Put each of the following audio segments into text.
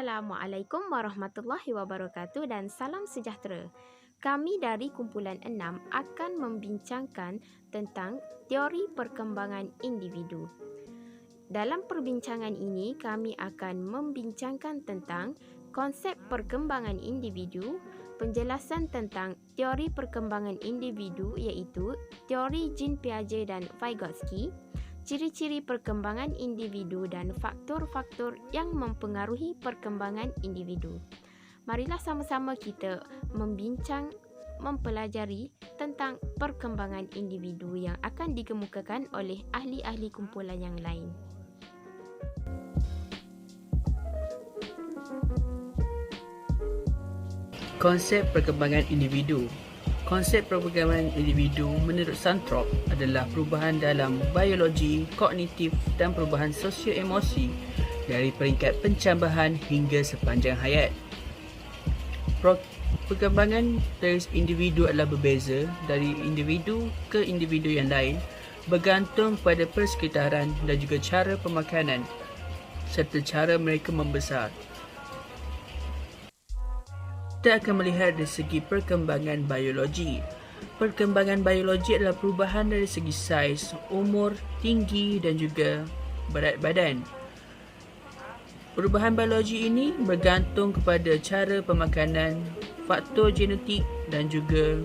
Assalamualaikum warahmatullahi wabarakatuh dan salam sejahtera. Kami dari kumpulan 6 akan membincangkan tentang teori perkembangan individu. Dalam perbincangan ini, kami akan membincangkan tentang konsep perkembangan individu, penjelasan tentang teori perkembangan individu iaitu teori Jean Piaget dan Vygotsky, ciri-ciri perkembangan individu dan faktor-faktor yang mempengaruhi perkembangan individu. Marilah sama-sama kita mempelajari tentang perkembangan individu yang akan dikemukakan oleh ahli-ahli kumpulan yang lain. Konsep perkembangan individu. Konsep perkembangan individu menurut Santrop adalah perubahan dalam biologi, kognitif dan perubahan sosio-emosi dari peringkat pencambahan hingga sepanjang hayat. Perkembangan dari individu adalah berbeza dari individu ke individu yang lain bergantung pada persekitaran dan juga cara pemakanan serta cara mereka membesar. Kita akan melihat dari segi perkembangan biologi. Perkembangan biologi adalah perubahan dari segi saiz, umur, tinggi dan juga berat badan. Perubahan biologi ini bergantung kepada cara pemakanan, faktor genetik dan juga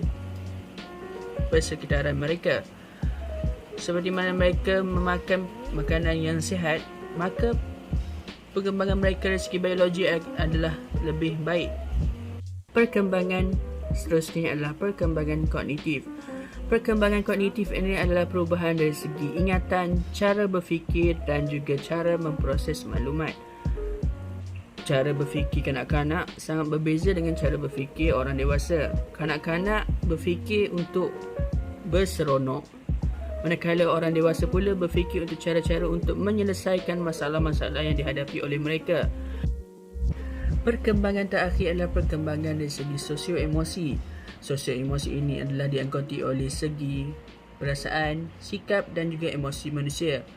persekitaran mereka. Seperti mana mereka memakan makanan yang sihat, maka perkembangan mereka dari segi biologi adalah lebih baik. Perkembangan seterusnya adalah perkembangan kognitif. Perkembangan kognitif ini adalah perubahan dari segi ingatan, cara berfikir dan juga cara memproses maklumat. Cara berfikir kanak-kanak sangat berbeza dengan cara berfikir orang dewasa. Kanak-kanak berfikir untuk berseronok, manakala orang dewasa pula berfikir untuk cara-cara untuk menyelesaikan masalah-masalah yang dihadapi oleh mereka. Perkembangan terakhir adalah perkembangan dari segi sosio-emosi. Sosio-emosi ini adalah diangkuti oleh segi perasaan, sikap dan juga emosi manusia.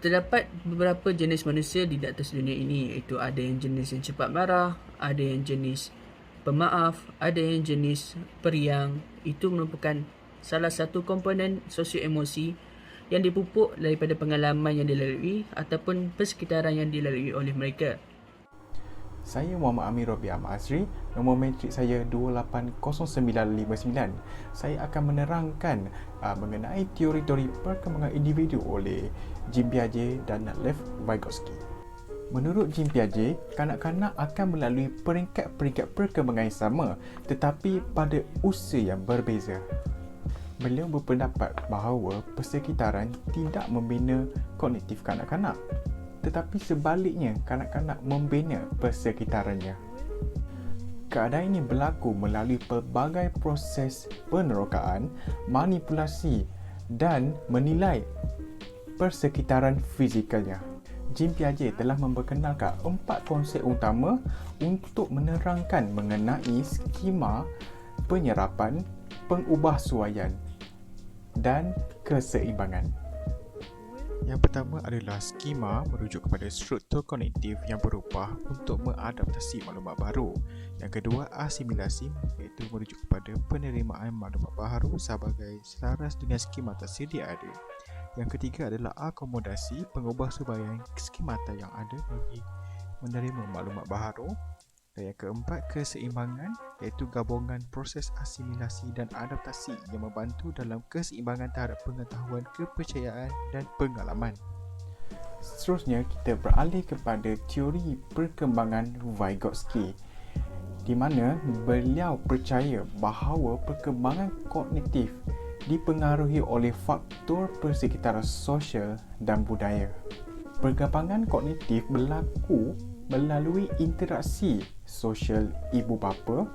Terdapat beberapa jenis manusia di atas dunia ini, iaitu ada yang jenis yang cepat marah, ada yang jenis pemaaf, ada yang jenis periang. Itu merupakan salah satu komponen sosio-emosi yang dipupuk daripada pengalaman yang dilalui ataupun persekitaran yang dilalui oleh mereka. Saya Muhammad Amir Robi Ahmad Azri, nombor matrik saya 280959. Saya akan menerangkan mengenai teori-teori perkembangan individu oleh Jean Piaget dan Lev Vygotsky. Menurut Jean Piaget, kanak-kanak akan melalui peringkat-peringkat perkembangan yang sama tetapi pada usia yang berbeza. Beliau berpendapat bahawa persekitaran tidak membina kognitif kanak-kanak, tetapi sebaliknya kanak-kanak membina persekitarannya. Keadaan ini berlaku melalui pelbagai proses penerokaan, manipulasi dan menilai persekitaran fizikalnya. Jean Piaget telah memperkenalkan 4 konsep utama untuk menerangkan mengenai skema penyerapan, pengubahsuaian dan keseimbangan. Yang pertama adalah skema merujuk kepada struktur kognitif yang berubah untuk mengadaptasi maklumat baru. Yang kedua, asimilasi iaitu merujuk kepada penerimaan maklumat baru sebagai selaras dengan skema tersedia ada. Yang ketiga adalah akomodasi, pengubahsuaian skemata yang ada bagi menerima maklumat baru. Dan yang keempat, keseimbangan iaitu gabungan proses asimilasi dan adaptasi yang membantu dalam keseimbangan terhadap pengetahuan, kepercayaan dan pengalaman. Seterusnya, kita beralih kepada teori perkembangan Vygotsky, di mana beliau percaya bahawa perkembangan kognitif dipengaruhi oleh faktor persekitaran sosial dan budaya. Perkembangan kognitif berlaku melalui interaksi sosial ibu bapa,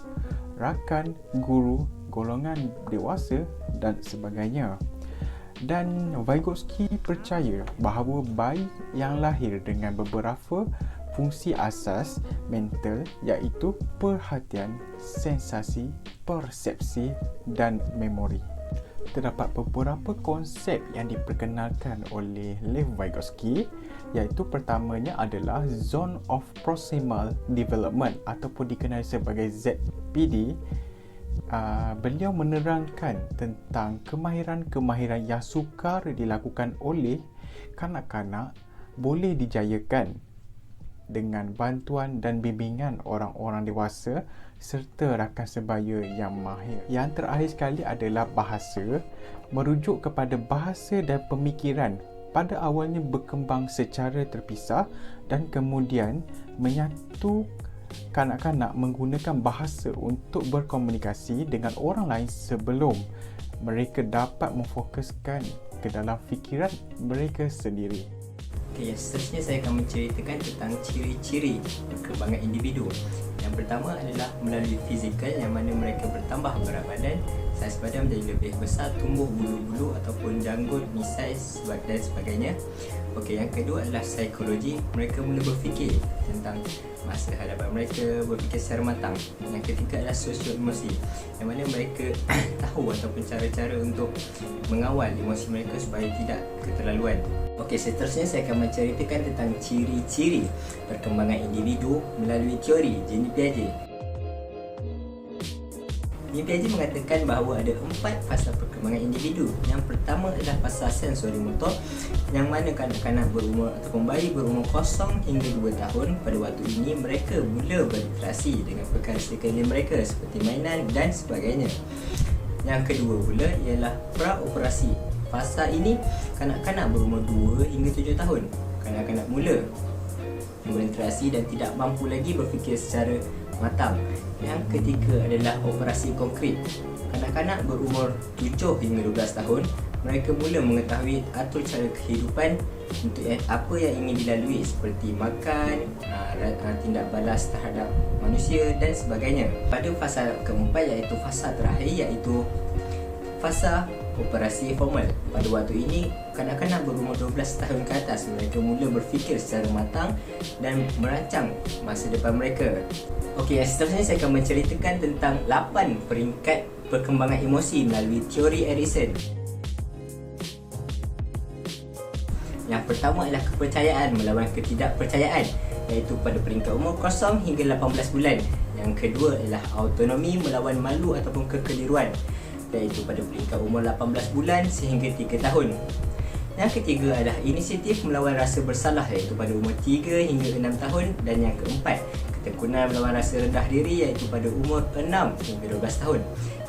rakan, guru, golongan dewasa dan sebagainya. Dan Vygotsky percaya bahawa bayi yang lahir dengan beberapa fungsi asas mental iaitu perhatian, sensasi, persepsi dan memori. terdapat beberapa konsep yang diperkenalkan oleh Lev Vygotsky, iaitu pertamanya adalah Zone of Proximal Development ataupun dikenali sebagai ZPD. Beliau menerangkan tentang kemahiran-kemahiran yang sukar dilakukan oleh kanak-kanak boleh dijayakan dengan bantuan dan bimbingan orang-orang dewasa serta rakan sebaya yang mahir. Yang terakhir sekali adalah bahasa, merujuk kepada bahasa dan pemikiran pada awalnya berkembang secara terpisah dan kemudian menyatu kanak-kanak menggunakan bahasa untuk berkomunikasi dengan orang lain sebelum mereka dapat memfokuskan ke dalam fikiran mereka sendiri. Okey, yang seterusnya saya akan menceritakan tentang ciri-ciri perkembangan individu. Yang pertama adalah melalui fizikal, yang mana mereka bertambah berat badan, saiz badan menjadi lebih besar, tumbuh bulu-bulu ataupun janggut, misai dan sebagainya. Okey, yang kedua adalah psikologi. Mereka mula berfikir tentang masa hadapan mereka, berfikir secara matang. Yang ketiga adalah sosio-emosi, yang mana mereka tahu ataupun cara-cara untuk mengawal emosi mereka supaya tidak keterlaluan. Okey, seterusnya saya akan menceritakan tentang ciri-ciri perkembangan individu melalui teori Jean Piaget. Jean Piaget mengatakan bahawa ada 4 fasa perkembangan individu. Yang pertama adalah fasa sensori motor, yang mana kanak-kanak berumur ataupun bayi berumur 0 hingga 2 tahun. Pada waktu ini mereka mula berinteraksi dengan perkara sekeliling mereka seperti mainan dan sebagainya. Yang kedua pula ialah praoperasi. Fasa ini kanak-kanak berumur 2 hingga 7 tahun. Kanak-kanak mula berinteraksi dan tidak mampu lagi berfikir secara matang. Yang ketiga adalah operasi konkret. Kanak-kanak berumur 7 hingga 12 tahun, mereka mula mengetahui atur cara kehidupan untuk apa yang ingin dilalui seperti makan, tindak balas terhadap manusia dan sebagainya. Pada fasa keempat iaitu fasa terakhir iaitu fasa operasi formal. Pada waktu ini kanak-kanak berumur 12 tahun ke atas, mereka mula berfikir secara matang dan merancang masa depan mereka. Okey, seterusnya saya akan menceritakan tentang 8 peringkat perkembangan emosi melalui teori Erikson. Yang pertama adalah kepercayaan melawan ketidakpercayaan, iaitu pada peringkat umur 0 hingga 18 bulan. Yang kedua adalah autonomi melawan malu ataupun kekeliruan, iaitu pada peringkat umur 18 bulan sehingga 3 tahun. Yang ketiga adalah inisiatif melawan rasa bersalah, iaitu pada umur 3 hingga 6 tahun. Dan yang keempat, ketekunan melawan rasa rendah diri, iaitu pada umur 6 hingga 12 tahun.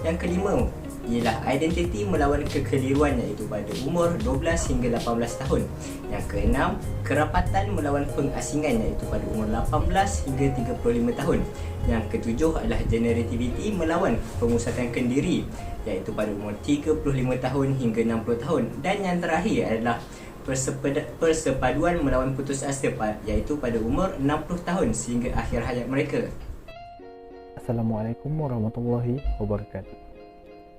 Yang kelima ialah identiti melawan kekeliruan, iaitu pada umur 12 hingga 18 tahun. Yang keenam, kerapatan melawan pengasingan, iaitu pada umur 18 hingga 35 tahun. Yang ketujuh adalah generativity melawan pengusahakan diri, iaitu pada umur 35 tahun hingga 60 tahun. Dan yang terakhir adalah persepaduan melawan putus asa, iaitu pada umur 60 tahun sehingga akhir hayat mereka. Assalamualaikum warahmatullahi wabarakatuh.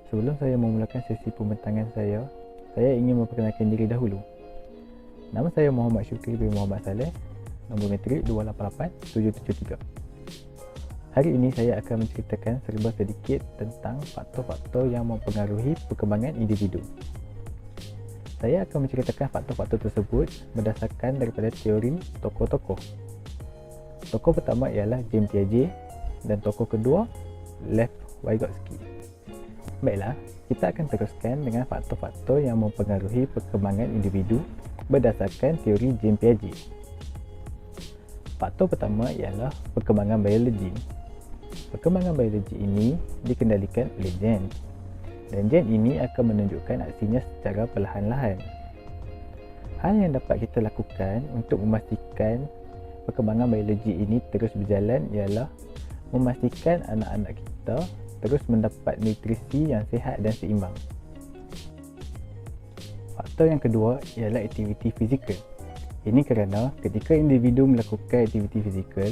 Sebelum saya memulakan sesi pembentangan saya ingin memperkenalkan diri dahulu. Nama saya Muhammad Syukri bin Muhammad Saleh, nombor metrik 288773. Hari ini saya akan menceritakan serba sedikit tentang faktor-faktor yang mempengaruhi perkembangan individu. Saya akan menceritakan faktor-faktor tersebut berdasarkan daripada teori tokoh-tokoh. Tokoh pertama ialah Jean Piaget dan tokoh kedua Lev Vygotsky. Baiklah, kita akan teruskan dengan faktor-faktor yang mempengaruhi perkembangan individu berdasarkan teori Jean Piaget. Faktor pertama ialah perkembangan biologi. Perkembangan biologi ini dikendalikan oleh gen, dan gen ini akan menunjukkan aksinya secara perlahan-lahan. Hal yang dapat kita lakukan untuk memastikan perkembangan biologi ini terus berjalan ialah memastikan anak-anak kita terus mendapat nutrisi yang sihat dan seimbang. Faktor yang kedua ialah aktiviti fizikal. Ini kerana ketika individu melakukan aktiviti fizikal,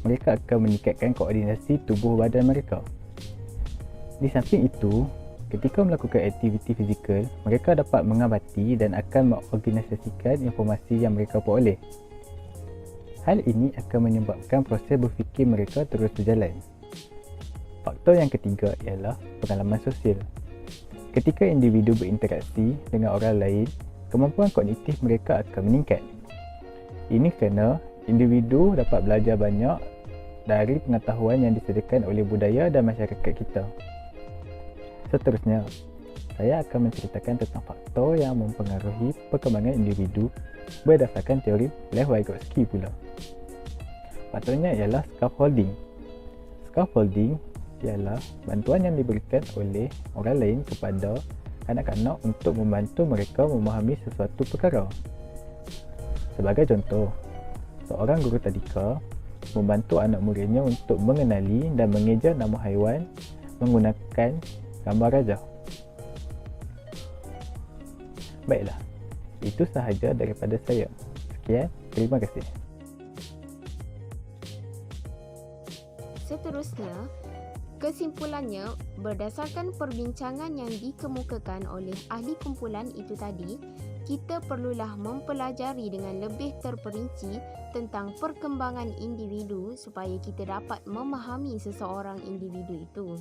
mereka akan meningkatkan koordinasi tubuh badan mereka. Di samping itu, ketika melakukan aktiviti fizikal, mereka dapat mengamati dan akan mengorganisasikan informasi yang mereka peroleh. Hal ini akan menyebabkan proses berfikir mereka terus berjalan. Faktor yang ketiga ialah pengalaman sosial. Ketika individu berinteraksi dengan orang lain, kemampuan kognitif mereka akan meningkat. Ini kerana individu dapat belajar banyak dari pengetahuan yang disediakan oleh budaya dan masyarakat kita. Seterusnya, saya akan menceritakan tentang faktor yang mempengaruhi perkembangan individu berdasarkan teori Lev Vygotsky pula. Faktornya ialah scaffolding. Scaffolding ialah bantuan yang diberikan oleh orang lain kepada kanak-kanak untuk membantu mereka memahami sesuatu perkara. Sebagai contoh, seorang guru tadika membantu anak muridnya untuk mengenali dan mengeja nama haiwan menggunakan gambar rajah. Baiklah, itu sahaja daripada saya. Sekian, terima kasih. Seterusnya, kesimpulannya, berdasarkan perbincangan yang dikemukakan oleh ahli kumpulan itu tadi, kita perlulah mempelajari dengan lebih terperinci tentang perkembangan individu supaya kita dapat memahami seseorang individu itu.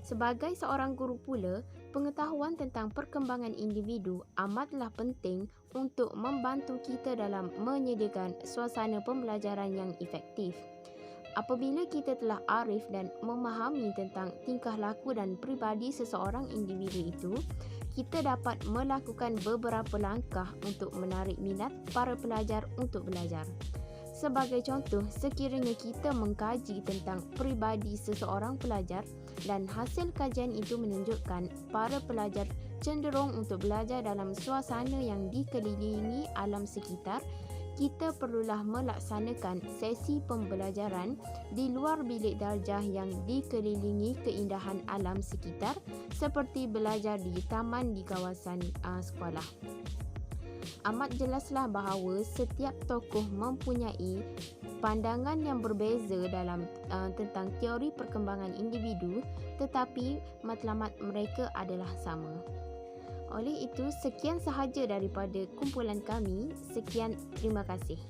Sebagai seorang guru pula, pengetahuan tentang perkembangan individu amatlah penting untuk membantu kita dalam menyediakan suasana pembelajaran yang efektif. Apabila kita telah arif dan memahami tentang tingkah laku dan peribadi seseorang individu itu, kita dapat melakukan beberapa langkah untuk menarik minat para pelajar untuk belajar. Sebagai contoh, sekiranya kita mengkaji tentang peribadi seseorang pelajar dan hasil kajian itu menunjukkan para pelajar cenderung untuk belajar dalam suasana yang dikelilingi alam sekitar, kita perlulah melaksanakan sesi pembelajaran di luar bilik darjah yang dikelilingi keindahan alam sekitar seperti belajar di taman di kawasan sekolah. Amat jelaslah bahawa setiap tokoh mempunyai pandangan yang berbeza dalam tentang teori perkembangan individu, tetapi matlamat mereka adalah sama. Oleh itu, sekian sahaja daripada kumpulan kami. Sekian, terima kasih.